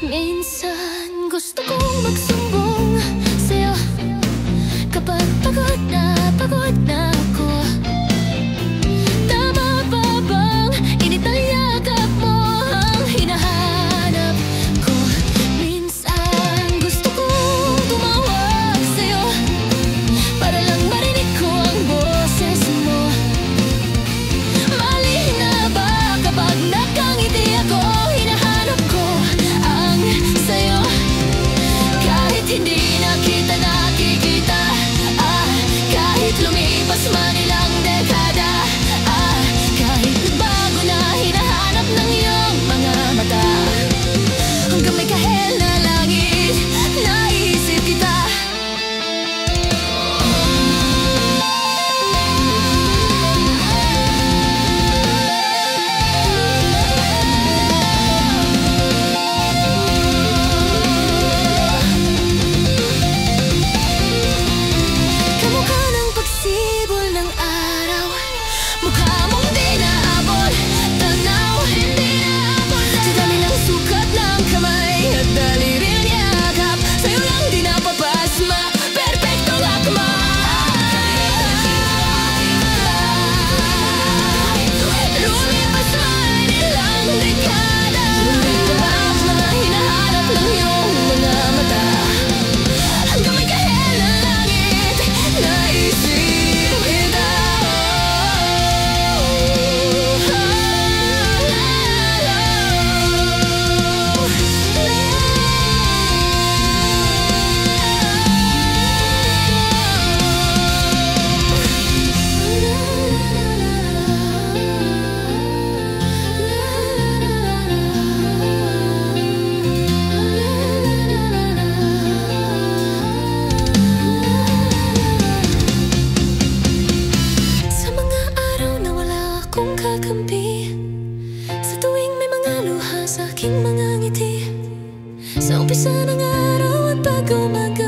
Minsan gusto kong magsumbong sa'yo kapag pagod na ako. Tama ba bang init ng yakap mo ang hinahanap ko? Minsan gusto kong tumawag sa'yo para lang marinig ko ang boses mo. Mali na ba kapag nakangiti ako? Hinahanap ko ang sa'yo kahit hindi na kita nakikita. Kahit lumipas man ilang dekada, kahit nagbago na hinahanap ng iyong mga mata. Hanggang may kahel na langit, naisip kita. Kamukha ng pagsibol ng araw, mukha mong di naabot, tanaw hindi naabot. Sa dami ng sukat ng kamay at daliring yakap, sa'yo lang di napapasma, perpektong akma. Lumipas man ilang dekada, lumibabak na hinahanap ng iyong mga mata. Hanggang may kahel na langit, naisip kita. Sa mga araw na wala akong kakampi, sa tuwing may mga luha sa aking mga ngiti, sa umpisa ng araw at pag umaga,